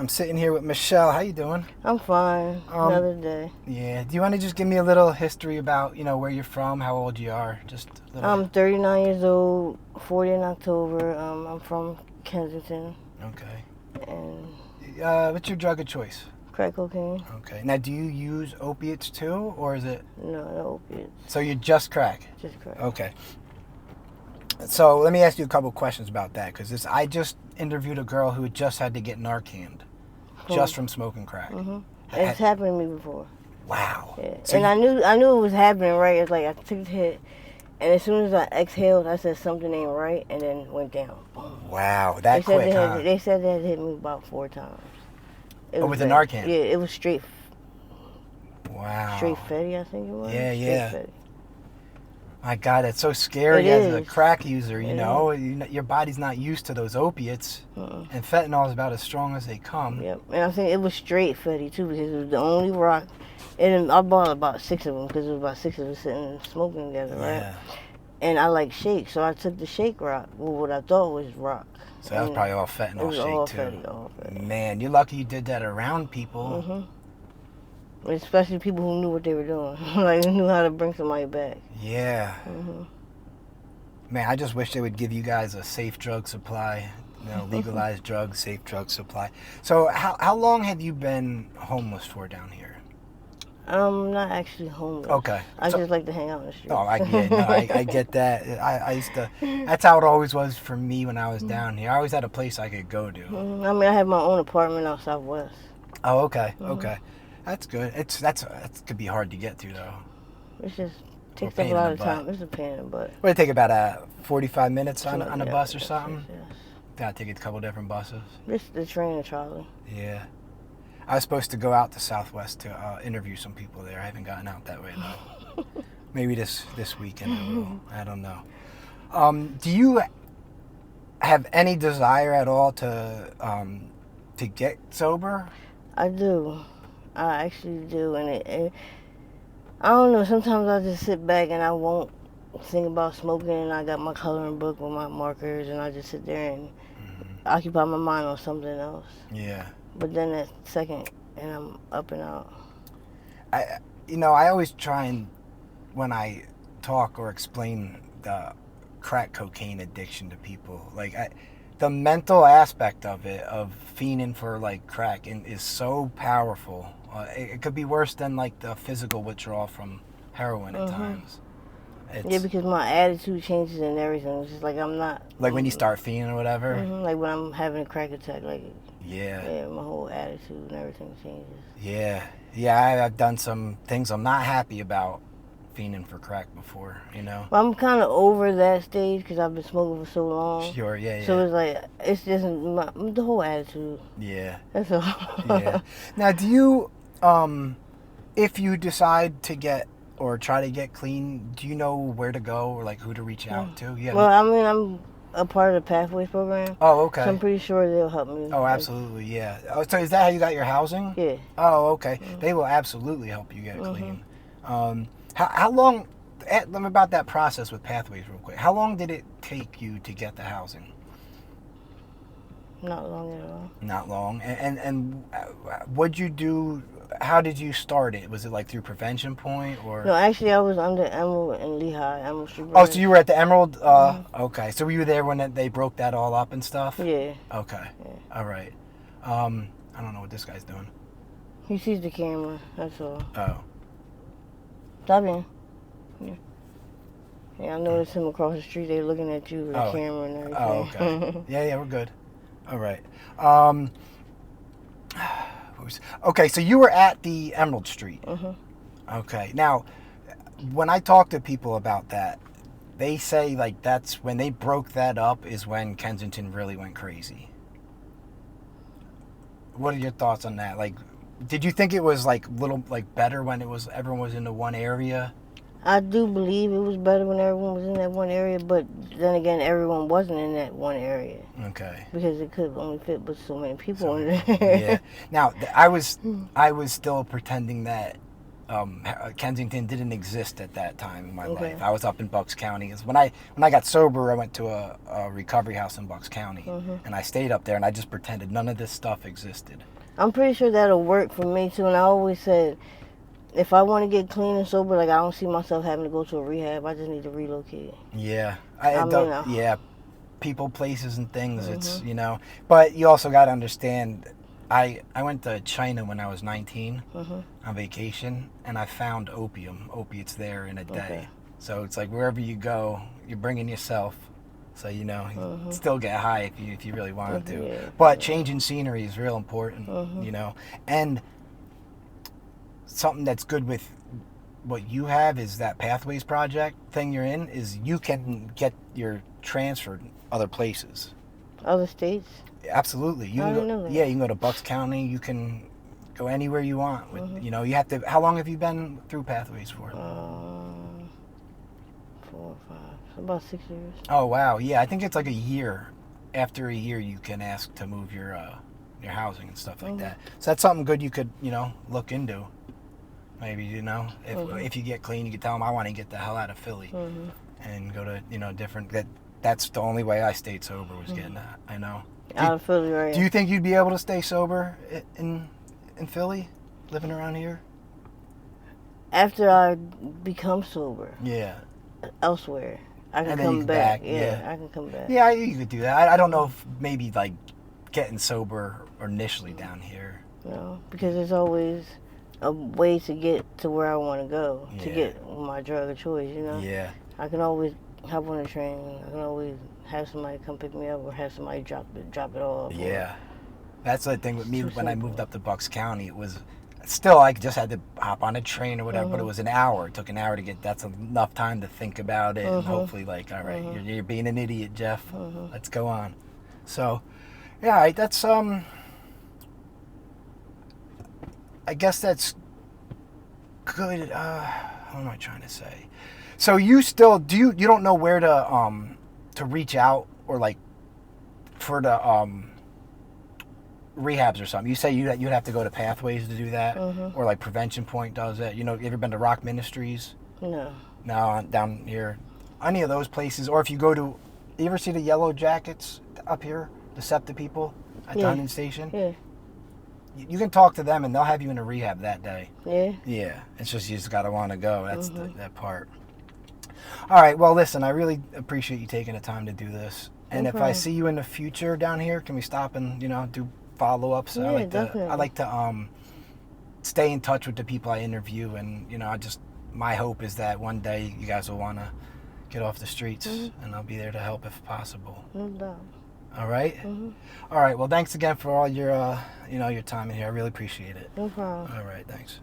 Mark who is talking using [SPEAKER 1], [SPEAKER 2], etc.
[SPEAKER 1] I'm sitting here with Michelle. How you doing?
[SPEAKER 2] I'm fine. Another day.
[SPEAKER 1] Yeah. Do you want to just give me a little history about, where you're from, how old you are? Just a little.
[SPEAKER 2] I'm 39 years old, 40 in October. I'm from Kensington.
[SPEAKER 1] Okay.
[SPEAKER 2] And
[SPEAKER 1] what's your drug of choice?
[SPEAKER 2] crack cocaine.
[SPEAKER 1] Okay. Now, do you use opiates too, or is it?
[SPEAKER 2] No opiates.
[SPEAKER 1] So you're just crack?
[SPEAKER 2] Just crack.
[SPEAKER 1] Okay. So let me ask you a couple questions about that, because I just interviewed a girl who just had to get Narcaned, just from smoking crack.
[SPEAKER 2] Mm-hmm. It's happened to me before.
[SPEAKER 1] Wow.
[SPEAKER 2] Yeah.
[SPEAKER 1] So
[SPEAKER 2] and I knew it was happening, right? It's like I took the hit, and as soon as I exhaled, I said something ain't right, and then went down. Boom.
[SPEAKER 1] Wow, that quick,
[SPEAKER 2] They said they had hit me about 4 times.
[SPEAKER 1] With the Narcan?
[SPEAKER 2] Yeah, it was straight.
[SPEAKER 1] Wow.
[SPEAKER 2] Straight Fetty, I think it was.
[SPEAKER 1] Yeah.
[SPEAKER 2] Straight Fetty.
[SPEAKER 1] My God, it's so scary
[SPEAKER 2] It
[SPEAKER 1] as a
[SPEAKER 2] is.
[SPEAKER 1] crack user, your body's not used to those opiates, and fentanyl is about as strong as they come.
[SPEAKER 2] Yep, and I think it was straight Fetty too, because it was the only rock, and I bought about 6 of them, because it was about 6 of us sitting and smoking together, right?
[SPEAKER 1] Yeah.
[SPEAKER 2] And I like shake, so I took the shake rock, what I thought was rock.
[SPEAKER 1] So that was probably all fentanyl
[SPEAKER 2] It was
[SPEAKER 1] shake
[SPEAKER 2] all
[SPEAKER 1] too.
[SPEAKER 2] all Fetty.
[SPEAKER 1] Man, you're lucky you did that around people.
[SPEAKER 2] Mm-hmm. Especially people who knew what they were doing, like knew how to bring somebody back.
[SPEAKER 1] Yeah.
[SPEAKER 2] Mm-hmm.
[SPEAKER 1] Man, I just wish they would give you guys a safe drug supply, legalized drugs, safe drug supply. So how long have you been homeless for down here?
[SPEAKER 2] I'm not actually homeless.
[SPEAKER 1] Okay.
[SPEAKER 2] I just like to hang out in the streets.
[SPEAKER 1] Oh, I get that. I used to, that's how it always was for me when I was down here. I always had a place I could go to.
[SPEAKER 2] I mean, I have my own apartment out Southwest.
[SPEAKER 1] Oh, okay, okay. That's good. That could be hard to get to, though.
[SPEAKER 2] It's just takes up a lot of time. It's a pain in the butt.
[SPEAKER 1] What, it take about 45 minutes on a bus or something?
[SPEAKER 2] Yes.
[SPEAKER 1] Gotta take a couple different buses.
[SPEAKER 2] Just the train and trolley.
[SPEAKER 1] Yeah. I was supposed to go out to Southwest to interview some people there. I haven't gotten out that way, though. Maybe this weekend I will. I don't know. Do you have any desire at all to get sober?
[SPEAKER 2] I do. I actually do. And I don't know. Sometimes I just sit back and I won't think about smoking, and I got my coloring book with my markers, and I just sit there and occupy my mind on something else.
[SPEAKER 1] Yeah.
[SPEAKER 2] But then that second, and I'm up and out.
[SPEAKER 1] I always try and, when I talk or explain the crack cocaine addiction to people, the mental aspect of it, of fiending for crack, is so powerful. It could be worse than the physical withdrawal from heroin at times.
[SPEAKER 2] Yeah, because my attitude changes and everything. It's just I'm not...
[SPEAKER 1] when you start fiending or whatever?
[SPEAKER 2] Like when I'm having a crack attack,
[SPEAKER 1] Yeah,
[SPEAKER 2] my whole attitude and everything changes.
[SPEAKER 1] Yeah, I've done some things I'm not happy about fiending for crack before,
[SPEAKER 2] Well, I'm kind of over that stage because I've been smoking for so long.
[SPEAKER 1] Sure, yeah.
[SPEAKER 2] So it's just the whole attitude.
[SPEAKER 1] Yeah.
[SPEAKER 2] That's all.
[SPEAKER 1] Yeah. Now, do you, if you decide to get or try to get clean, do you know where to go or who to reach out to? Yeah.
[SPEAKER 2] Well, I mean, I'm a part of the Pathways program.
[SPEAKER 1] Oh, okay.
[SPEAKER 2] So I'm pretty sure they'll help me.
[SPEAKER 1] Oh, absolutely, yeah. Oh, so is that how you got your housing?
[SPEAKER 2] Yeah.
[SPEAKER 1] Oh, okay. They will absolutely help you get clean. How long, let me about that process with Pathways real quick. How long did it take you to get the housing?
[SPEAKER 2] Not long at all.
[SPEAKER 1] Not long. And what'd you do, how did you start it? Was it through Prevention Point or?
[SPEAKER 2] No, actually I was under Emerald and Lehigh. Emerald Street.
[SPEAKER 1] Oh, so you were at the Emerald? Okay. So were you there when they broke that all up and stuff?
[SPEAKER 2] Yeah.
[SPEAKER 1] Okay.
[SPEAKER 2] Yeah.
[SPEAKER 1] All right. I don't know what this guy's doing.
[SPEAKER 2] He sees the camera, that's all.
[SPEAKER 1] Oh.
[SPEAKER 2] Stop in. Yeah, I noticed him across the street. They looking at you with the camera and everything.
[SPEAKER 1] Oh, okay. Yeah, we're good. All right. Okay, so you were at the Emerald Street. Okay. Now, when I talk to people about that, they say that's when they broke that up is when Kensington really went crazy. What are your thoughts on that? Did you think it was better when everyone was into one area?
[SPEAKER 2] I do believe it was better when everyone was in that one area, but then again, everyone wasn't in that one area.
[SPEAKER 1] Okay.
[SPEAKER 2] Because it could only fit but so many people in there.
[SPEAKER 1] Yeah. Now, I was still pretending that Kensington didn't exist at that time in my
[SPEAKER 2] Okay.
[SPEAKER 1] life. I was up in Bucks County. 'Cause when I got sober, I went to a recovery house in Bucks County, and I stayed up there, and I just pretended none of this stuff existed.
[SPEAKER 2] I'm pretty sure that'll work for me too. And I always said, if I want to get clean and sober, like I don't see myself having to go to a rehab. I just need to relocate.
[SPEAKER 1] Yeah,
[SPEAKER 2] I
[SPEAKER 1] people, places, and things. It's but you also got to understand. I went to China when I was 19 on vacation, and I found opiates there in a day.
[SPEAKER 2] Okay.
[SPEAKER 1] So it's like wherever you go, you're bringing yourself. So you still get high if you really wanted to.
[SPEAKER 2] Yeah.
[SPEAKER 1] But changing scenery is real important, and something that's good with what you have is that Pathways project thing you're in is you can get your transferred other places.
[SPEAKER 2] Other states?
[SPEAKER 1] Absolutely. You can go, you can go to Bucks County. You can go anywhere you want. With, you have to. How long have you been through Pathways for?
[SPEAKER 2] 4 or 5, about 6 years.
[SPEAKER 1] Oh wow, yeah. I think it's like a year. After a year, you can ask to move your housing and stuff like that. So that's something good you could look into. Maybe if you get clean, you could tell them I want to get the hell out of Philly and go to different. That's the only way I stayed sober was getting that. I know.
[SPEAKER 2] Out of Philly, right?
[SPEAKER 1] Do you think you'd be able to stay sober in Philly, living around here?
[SPEAKER 2] After I become sober.
[SPEAKER 1] Yeah.
[SPEAKER 2] Elsewhere, I can
[SPEAKER 1] And then
[SPEAKER 2] come
[SPEAKER 1] you can
[SPEAKER 2] back.
[SPEAKER 1] back,
[SPEAKER 2] Yeah, I can come back.
[SPEAKER 1] Yeah, you could do that. I don't know if maybe like getting sober initially down here.
[SPEAKER 2] No, because there's always a way to get to where I want to go to get my drug of choice.
[SPEAKER 1] Yeah.
[SPEAKER 2] I can always hop on a train. I can always have somebody come pick me up or have somebody drop it off.
[SPEAKER 1] Yeah. That's the thing with me when I moved up to Bucks County. It was still I just had to hop on a train or whatever, but it was an hour. It took an hour to get. That's enough time to think about it and hopefully like, all right, you're being an idiot, Jeff. Let's go on. So, yeah, all right, that's I guess that's good. What am I trying to say? So you still you don't know where to reach out or like for the rehabs or something. You say you'd have to go to Pathways to do that, or like Prevention Point does it. You ever been to Rock Ministries?
[SPEAKER 2] No.
[SPEAKER 1] No, down here, any of those places. Or if you go to, you ever see the Yellow Jackets up here, the SEPTA people at the hunting station?
[SPEAKER 2] Yeah.
[SPEAKER 1] You can talk to them and they'll have you in a rehab that day.
[SPEAKER 2] Yeah.
[SPEAKER 1] Yeah, it's just you just gotta want to go. That's that part. All right. Well, listen, I really appreciate you taking the time to do this. And if I see you in the future down here, can we stop and do follow-ups?
[SPEAKER 2] Yeah,
[SPEAKER 1] I like to stay in touch with the people I interview, and my hope is that one day you guys will want to get off the streets, and I'll be there to help if possible.
[SPEAKER 2] No doubt.
[SPEAKER 1] All right. All right. Well, thanks again for all your your time in here. I really appreciate it.
[SPEAKER 2] No problem.
[SPEAKER 1] All right. Thanks.